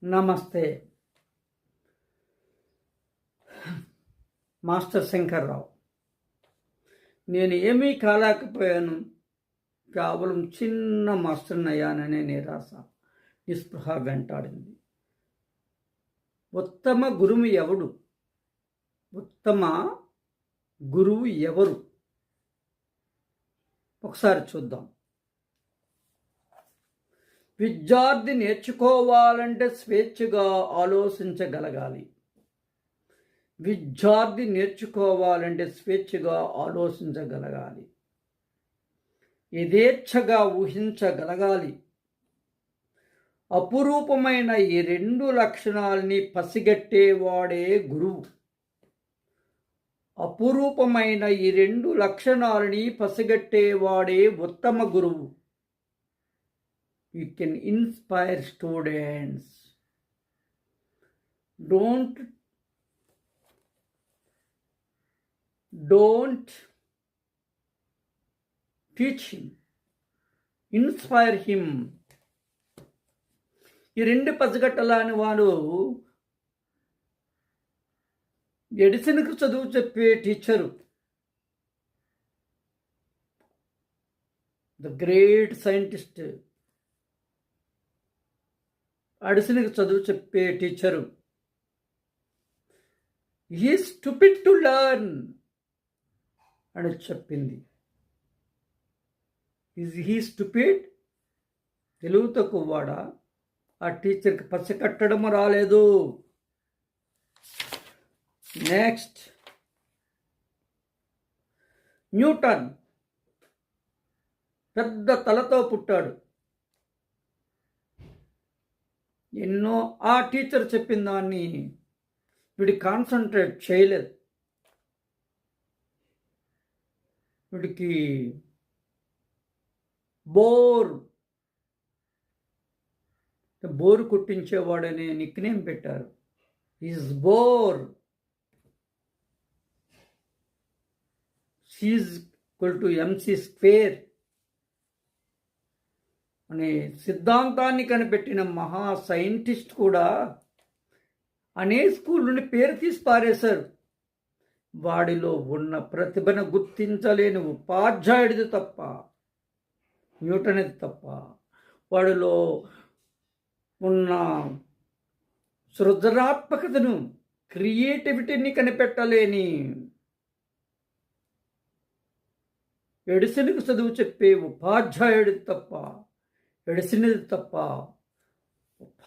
నమస్తే. మాస్టర్ శంకర్రావు. నేను ఏమీ కాలేకపోయాను, కేవలం చిన్న మాస్టర్ని అయ్యాననే నిరాశ, నిస్పృహ వెంటాడింది. ఉత్తమ గురువు ఎవడు? ఉత్తమ గురువు ఎవరు? ఒకసారి చూద్దాం. విద్యార్థి నేర్చుకోవాలంటే స్వేచ్ఛగా ఆలోచించగలగాలి. విద్యార్థి నేర్చుకోవాలంటే స్వేచ్ఛగా ఆలోచించగలగాలి. యథేచ్ఛగా ఊహించగలగాలి. అపురూపమైన ఈ రెండు లక్షణాలని పసిగట్టేవాడే గురువు. అపురూపమైన ఈ రెండు లక్షణాలని పసిగట్టేవాడే ఉత్తమ గురువు. You can inspire students. Don't teach him. Inspire him. ఈ రెండు పసిగట్టలాని వాడు ఎడిసన్కు చదువు చెప్పే టీచరు, ద గ్రేట్ సైంటిస్ట్, ఎడిసన్కి చదువు చెప్పే teacher, he stupid to learn అని చెప్పింది. Is he stupid? తెలుగు తక్కువవాడా? ఆ టీచర్కి పసికట్టడం రాలేదు. నెక్స్ట్, న్యూటన్ పెద్ద తలతో పుట్టాడు. ఎన్నో ఆ టీచర్ చెప్పిన దాన్ని వీడి కాన్సన్ట్రేట్ చేయలేదు. వీడికి బోరు కొట్టించేవాడనే నిక్నేమ్ పెట్టారు. Is bore. Is equal to MC square అనే సిద్ధాంతాన్ని కనిపెట్టిన మహా సైంటిస్ట్ కూడా అనే స్కూల్ నుండి పేరు తీసి పారేశారు. వాడిలో ఉన్న ప్రతిభను గుర్తించలేని ఉపాధ్యాయుడిది తప్ప, న్యూటన్ది తప్ప, వాడిలో ఉన్న సృజనాత్మకతను, క్రియేటివిటీని కనిపెట్టలేని ఎడిసన్కు చదువు చెప్పే ఉపాధ్యాయుడిది తప్ప, ఎడిసన్ది తప్ప